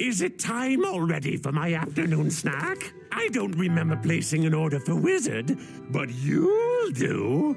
Is it time already for my afternoon snack? I don't remember placing an order for Wizard, but you'll do.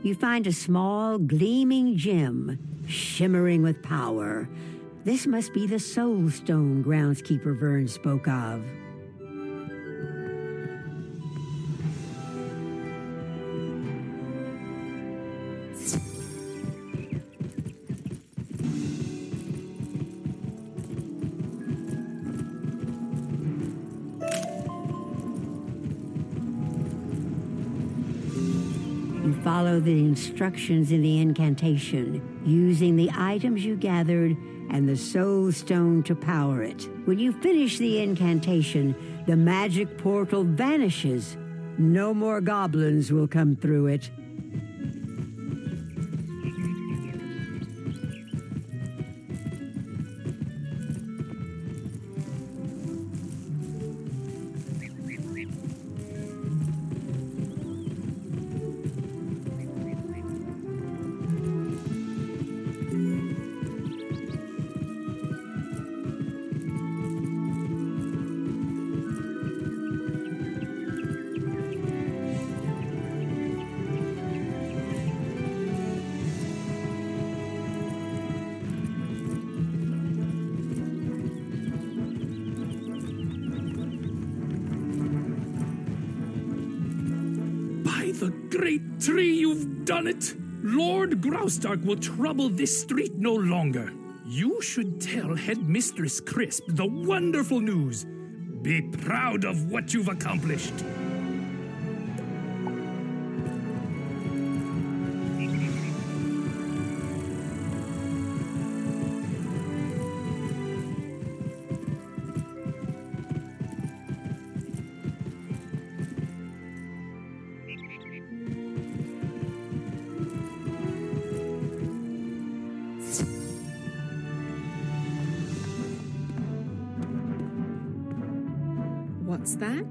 you find a small, gleaming gem, shimmering with power. This must be the Soul Stone groundskeeper Vern spoke of. Follow the instructions in the incantation, using the items you gathered and the Soul Stone to power it. When you finish the incantation, the magic portal vanishes. No more goblins will come through it. The great tree, you've done it! Lord Graustark will trouble this street no longer. You should tell Headmistress Crisp the wonderful news. Be proud of what you've accomplished. What's that?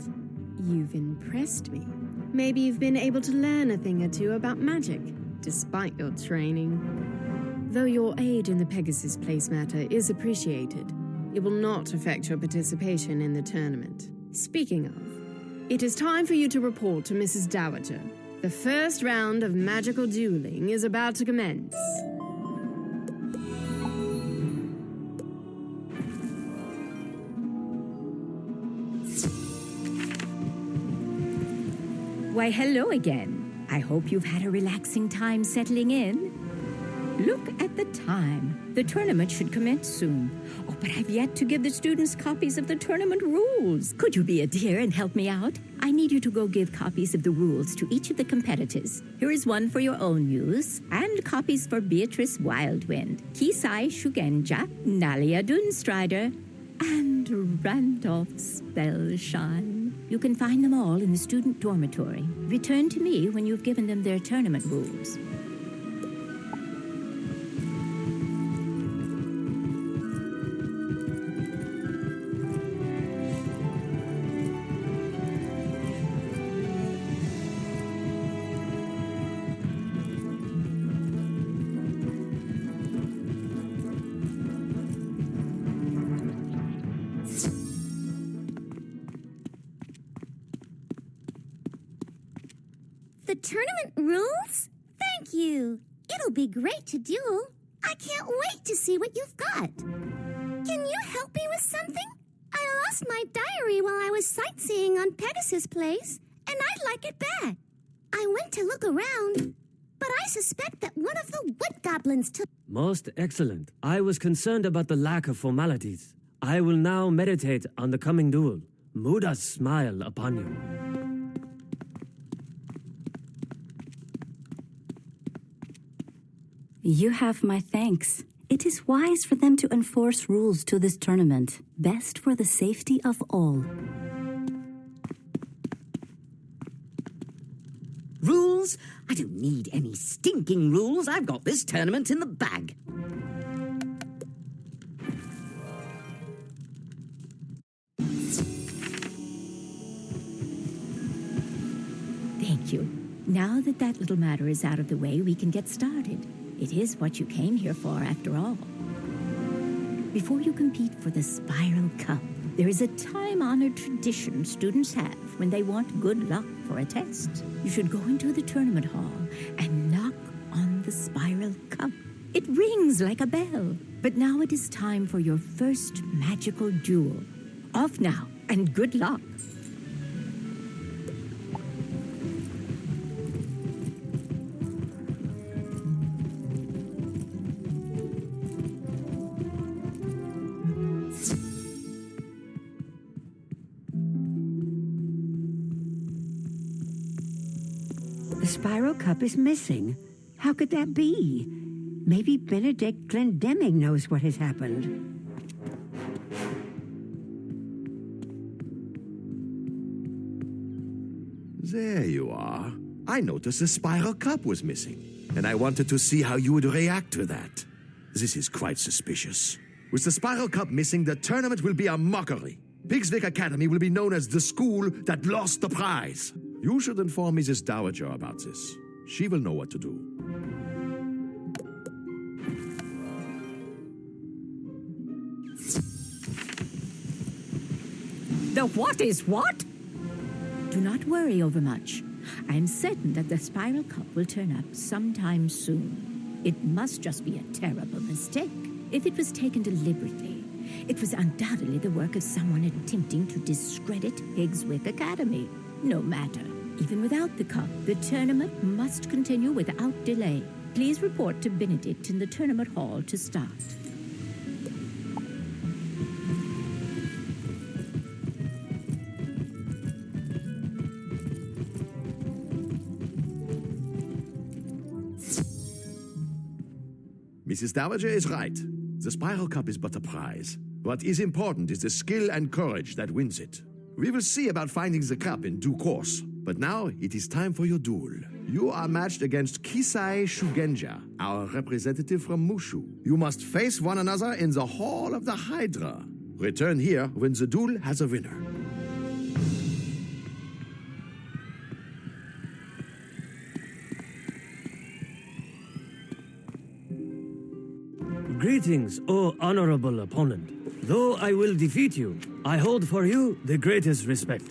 You've impressed me. Maybe you've been able to learn a thing or two about magic, despite your training. Though your aid in the Pegasus Place matter is appreciated, it will not affect your participation in the tournament. Speaking of, it is time for you to report to Mrs. Dowager. The first round of magical dueling is about to commence. Why, hello again. I hope you've had a relaxing time settling in. Look at the time. The tournament should commence soon. Oh, but I've yet to give the students copies of the tournament rules. Could you be a dear and help me out? I need you to go give copies of the rules to each of the competitors. Here is one for your own use, and copies for Beatrice Wildwind, Kisai Shugenja, Nalia Dunstrider, and Randolph Spellshine. You can find them all in the student dormitory. Return to me when you've given them their tournament rules. The tournament rules? Thank you. It'll be great to duel. I can't wait to see what you've got. Can you help me with something? I lost my diary while I was sightseeing on Pegasus Place, and I'd like it back. I went to look around, but I suspect that one of the wood goblins took... Most excellent. I was concerned about the lack of formalities. I will now meditate on the coming duel. Muda's smile upon you. You have my thanks. It is wise for them to enforce rules to this tournament, best for the safety of all. Rules? I don't need any stinking rules. I've got this tournament in the bag. Thank you. Now that that little matter is out of the way, we can get started. It is what you came here for, after all. Before you compete for the Spiral Cup, There is a time-honored tradition students have when they want good luck for a test. You should go into the tournament hall and knock on the spiral cup. It rings like a bell. But now it is time for your first magical duel. Off now, and good luck. The spiral cup is missing. How could that be? Maybe Benedict Glendemming knows what has happened. There you are. I noticed the spiral cup was missing, and I wanted to see how you would react to that. This is quite suspicious. With the spiral cup missing, the tournament will be a mockery. Pigswick Academy will be known as the school that lost the prize. You should inform Mrs. Dowager about this. She will know what to do. The what is what? Do not worry overmuch. I am certain that the spiral cup will turn up sometime soon. It must just be a terrible mistake. If it was taken deliberately, it was undoubtedly the work of someone attempting to discredit Pigswick Academy. No matter. Even without the cup, the tournament must continue without delay. Please report to Benedict in the tournament hall to start. Mrs. Dowager is right. The spiral cup is but a prize. What is important is the skill and courage that wins it. We will see about finding the cup in due course. But now it is time for your duel. You are matched against Kisai Shugenja, our representative from Mushu. You must face one another in the Hall of the Hydra. Return here when the duel has a winner. Greetings, O honorable opponent. Though I will defeat you, I hold for you the greatest respect.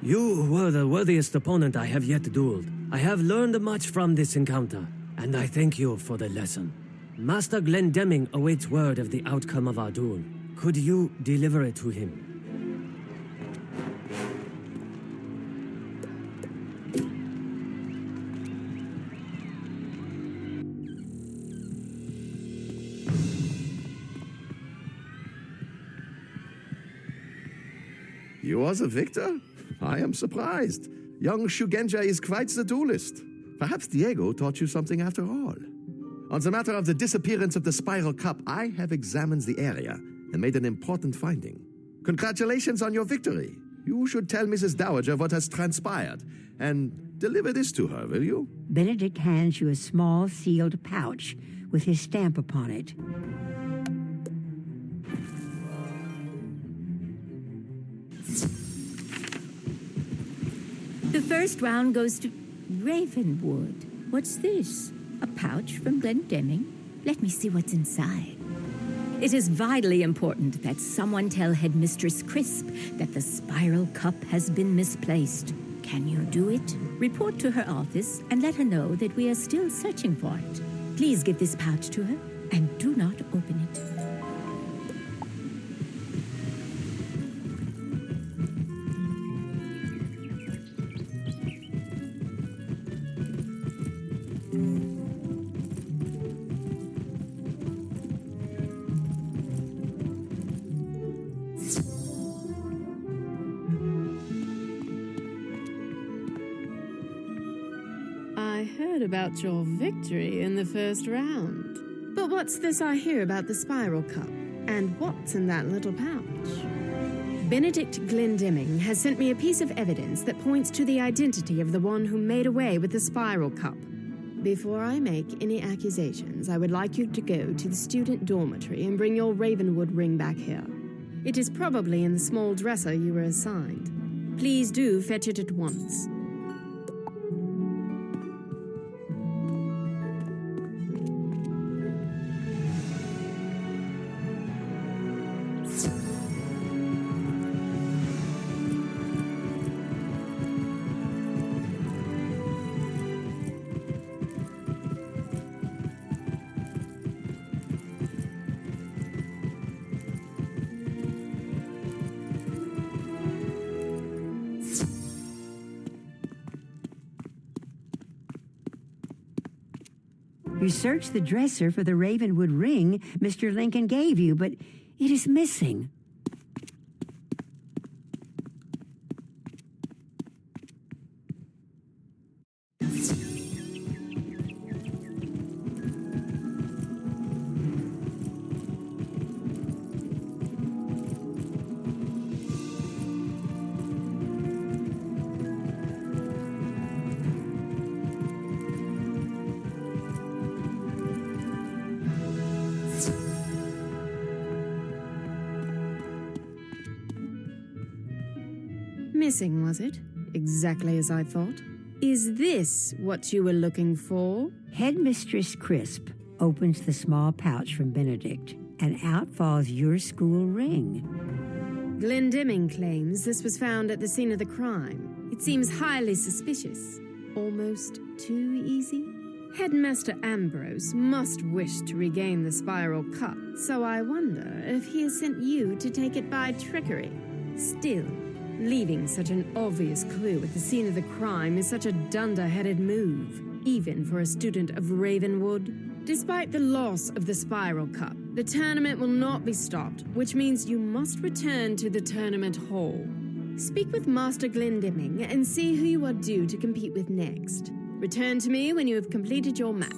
You were the worthiest opponent I have yet dueled. I have learned much from this encounter, and I thank you for the lesson. Master Glendemming awaits word of the outcome of our duel. Could you deliver it to him? You are the victor? I am surprised. Young Shugenja is quite the duelist. Perhaps Diego taught you something after all. On the matter of the disappearance of the spiral cup, I have examined the area and made an important finding. Congratulations on your victory. You should tell Mrs. Dowager what has transpired and deliver this to her, will you? Benedict hands you a small sealed pouch with his stamp upon it. The first round goes to... Ravenwood. What's this? A pouch from Glendemming? Let me see what's inside. It is vitally important that someone tell Headmistress Crisp that the spiral cup has been misplaced. Can you do it? Report to her office and let her know that we are still searching for it. Please give this pouch to her and do not open it. I heard about your victory in the first round. But what's this I hear about the spiral cup? And what's in that little pouch? Benedict Glendemming has sent me a piece of evidence that points to the identity of the one who made away with the spiral cup. Before I make any accusations, I would like you to go to the student dormitory and bring your Ravenwood ring back here. It is probably in the small dresser you were assigned. Please do fetch it at once. You searched the dresser for the Ravenwood ring Mr. Lincoln gave you, but it is missing. Missing, was it? Exactly as I thought. Is this what you were looking for? Headmistress Crisp opens the small pouch from Benedict, and out falls your school ring. Glendemming claims this was found at the scene of the crime. It seems highly suspicious. Almost too easy? Headmaster Ambrose must wish to regain the spiral cup, so I wonder if he has sent you to take it by trickery. Still, leaving such an obvious clue at the scene of the crime is such a dunder-headed move, even for a student of Ravenwood. Despite the loss of the Spiral Cup, the tournament will not be stopped, which means you must return to the tournament hall. Speak with Master Glendemming and see who you are due to compete with next. Return to me when you have completed your match.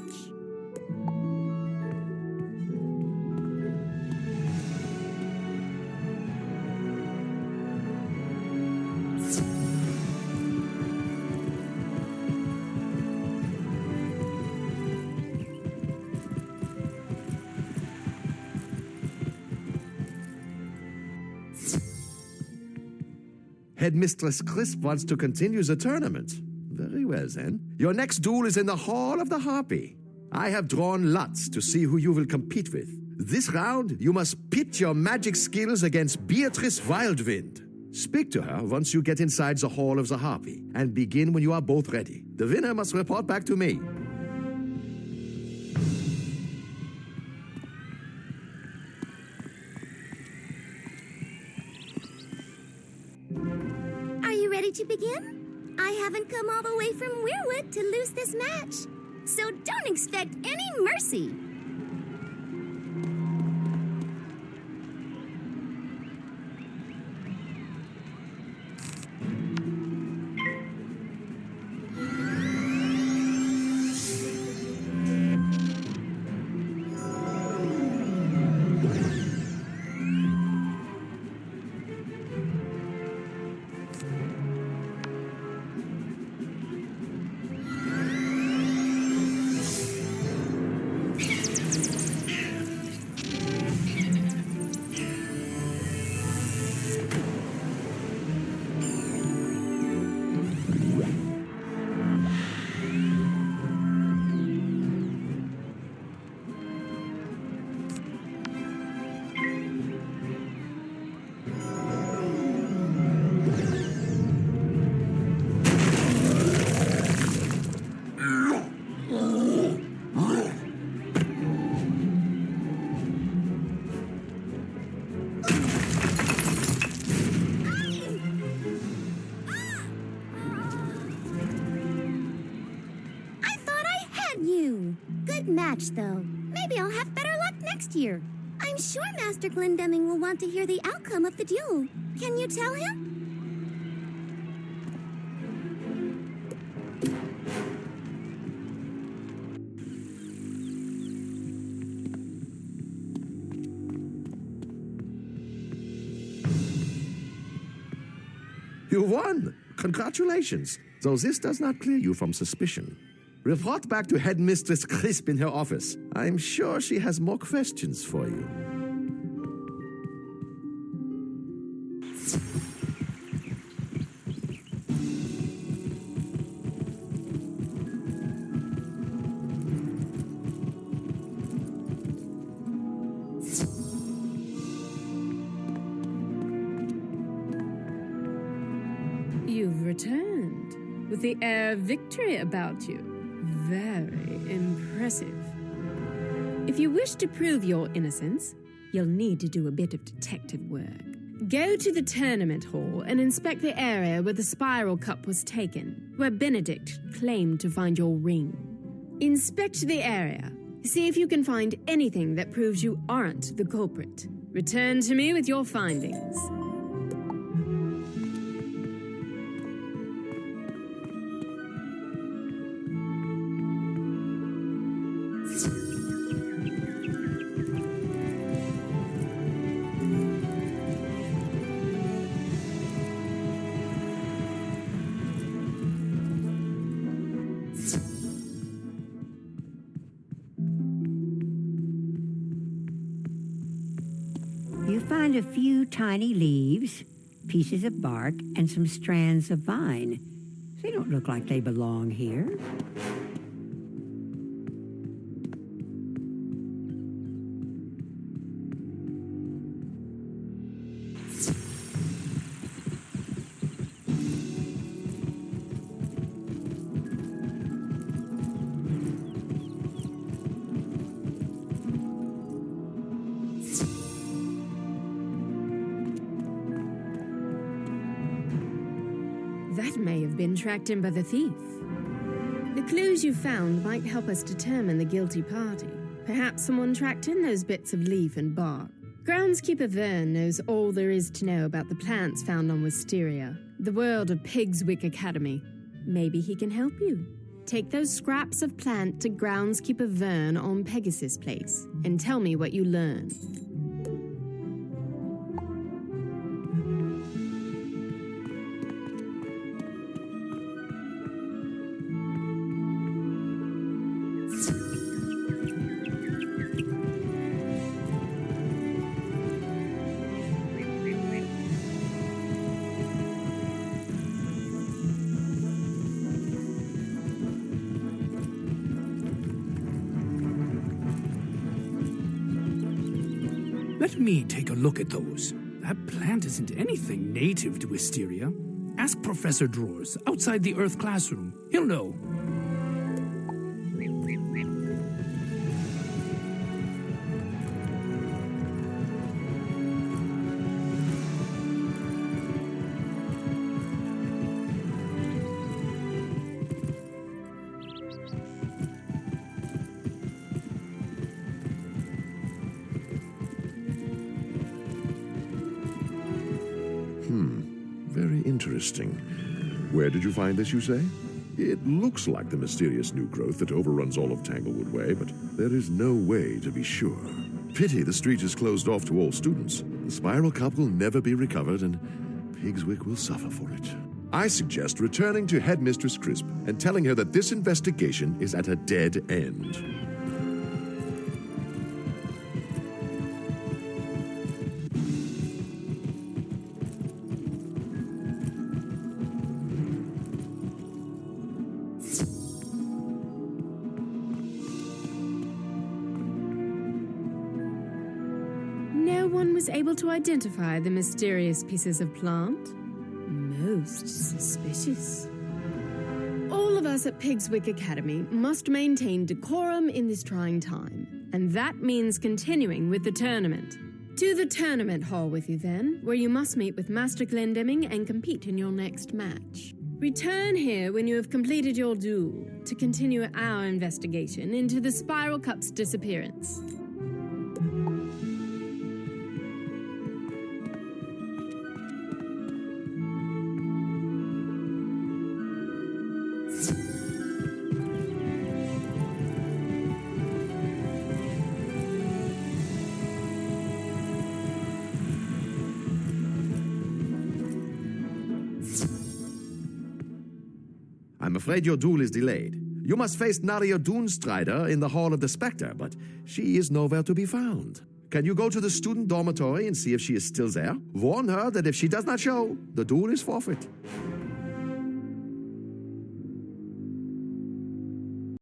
Headmistress Crisp wants to continue the tournament. Very well, then. Your next duel is in the Hall of the Harpy. I have drawn lots to see who you will compete with. This round, you must pit your magic skills against Beatrice Wildwind. Speak to her once you get inside the Hall of the Harpy, and begin when you are both ready. The winner must report back to me. To begin? I haven't come all the way from Weirwood to lose this match, so don't expect any mercy. great match, though. Maybe I'll have better luck next year. I'm sure Master Glendemming will want to hear the outcome of the duel. Can you tell him? You won! Congratulations! Though this does not clear you from suspicion. Report back to Headmistress Crisp in her office. I'm sure she has more questions for you. You've returned, with the air of victory about you. Very impressive. If you wish to prove your innocence, you'll need to do a bit of detective work. Go to the tournament hall and inspect the area where the spiral cup was taken, where Benedict claimed to find your ring. Inspect the area. See if you can find anything that proves you aren't the culprit. Return to me with your findings. You find a few tiny leaves, pieces of bark, and some strands of vine. They don't look like they belong here. That may have been tracked in by the thief. The clues you found might help us determine the guilty party. Perhaps someone tracked in those bits of leaf and bark. Groundskeeper Vern knows all there is to know about the plants found on Wisteria, the world of Pigswick Academy. Maybe he can help you. Take those scraps of plant to Groundskeeper Vern on Pegasus Place and tell me what you learn. Let me take a look at those. That plant isn't anything native to Wisteria. Ask Professor Drawers outside the Earth classroom. He'll know. Very interesting. Where did you find this, you say? It looks like the mysterious new growth that overruns all of Tanglewood Way, but there is no way to be sure. Pity the street is closed off to all students. The spiral cup will never be recovered, and Pigswick will suffer for it. I suggest returning to Headmistress Crisp and telling her that this investigation is at a dead end. No one was able to identify the mysterious pieces of plant? Most suspicious. All of us at Pigswick Academy must maintain decorum in this trying time, and that means continuing with the tournament. To the tournament hall with you then, where you must meet with Master Glendemming and compete in your next match. Return here when you have completed your duel to continue our investigation into the Spiral Cup's disappearance. I'm afraid your duel is delayed. You must face Naria Doonstrider in the Hall of the Spectre, but she is nowhere to be found. Can you go to the student dormitory and see if she is still there? Warn her that if she does not show, the duel is forfeit.